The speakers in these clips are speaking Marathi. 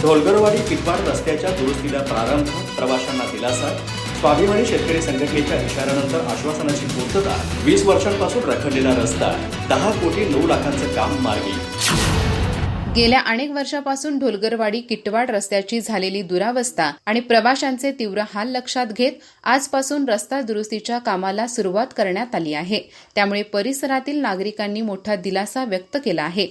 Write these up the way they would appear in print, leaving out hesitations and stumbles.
ढोलगरवाडी किटवाड रस्त्याच्या दुरुस्तीला प्रारंभ, प्रवाशांना दिलासा. स्वाभिमानी शेतकरी संघटनेच्या इशाऱ्यानंतर आश्वासनाची पूर्तता. 20 वर्षांपासून रखडलेला रस्ता, 10 कोटी 9 लाखांचं काम मार्गी. गेल्या अनेक वर्षापासून ढोलगरवाडी किटवाड रस्त्याची झालेली दुरावस्था आणि प्रवाशांचे तीव्र हाल लक्षात घेत आजपासून रस्ता दुरुस्तीच्या कामाला सुरुवात करण्यात आली आहे. त्यामुळे परिसरातील नागरिकांनी मोठा दिलासा व्यक्त केला आहे.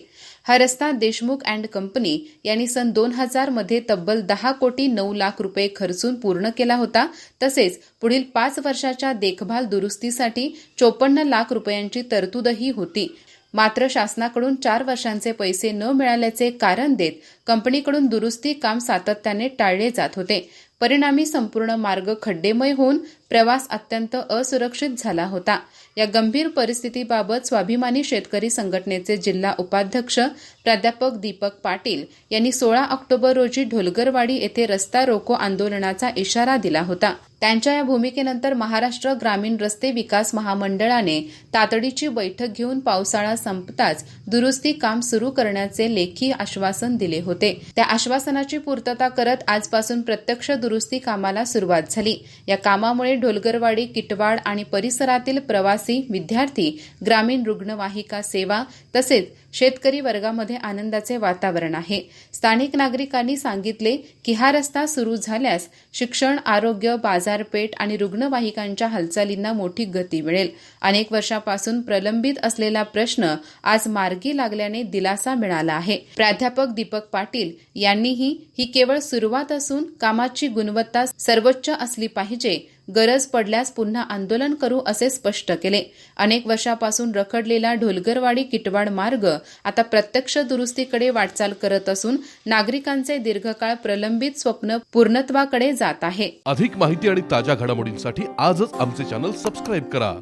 हा रस्ता देशमुख अँड कंपनी यांनी सन 2000 मध्ये तब्बल 10 कोटी 9 लाख रुपये खर्चून पूर्ण केला होता. तसेच पुढील 5 वर्षाच्या देखभाल दुरुस्तीसाठी 54 लाख रुपयांची तरतूदही होती. मात्र शासनाकडून 4 वर्षांचे पैसे न मिळाल्याचे कारण देत कंपनीकडून दुरुस्ती काम सातत्याने टाळले जात होते. परिणामी संपूर्ण मार्ग खड्डेमय होऊन प्रवास अत्यंत असुरक्षित झाला होता. या गंभीर परिस्थितीबाबत स्वाभिमानी शेतकरी संघटनेचे जिल्हा उपाध्यक्ष प्राध्यापक दीपक पाटील यांनी 16 ऑक्टोबर रोजी ढोलगरवाडी येथे रस्ता रोको आंदोलनाचा इशारा दिला होता. त्यांच्या या भूमिकेनंतर महाराष्ट्र ग्रामीण रस्ते विकास महामंडळाने तातडीची बैठक घेऊन पावसाळा संपताच दुरुस्ती काम सुरू करण्याचे लेखी आश्वासन दिले होते. त्या आश्वासनाची पूर्तता करत आजपासून प्रत्यक्ष दुरुस्ती कामाला सुरुवात झाली. या कामामुळे ढोलगरवाडी, किटवाड आणि परिसरातील प्रवासी, विद्यार्थी, ग्रामीण रुग्णवाहिका सेवा तसेच शेतकरी वर्गामध्ये आनंदाचे वातावरण आहे. स्थानिक नागरिकांनी सांगितले की हा रस्ता सुरू झाल्यास शिक्षण, आरोग्य, बाजारपेठ आणि रुग्णवाहिकांच्या हालचालींना मोठी गती मिळेल. अनेक वर्षांपासून प्रलंबित असलेला प्रश्न आज मार्गी लागल्याने दिलासा मिळाला आहे. प्राध्यापक दीपक पाटील यांनीही ही केवळ सुरुवात असून कामाची गुणवत्ता सर्वोच्च असली पाहिजे, गरज पडल्यास पुन्हा आंदोलन करू असे स्पष्ट केले. अनेक वर्षापासून रखडलेला ढोलगरवाडी किटवाड मार्ग आता प्रत्यक्ष दुरुस्तीकडे वाटचाल करत असून नागरिकांचे दीर्घकाळ प्रलंबित स्वप्न पूर्णत्वाकडे जात आहे. अधिक माहिती आणि ताज्या घडामोडींसाठी आजच आमचे चॅनल सबस्क्राईब करा.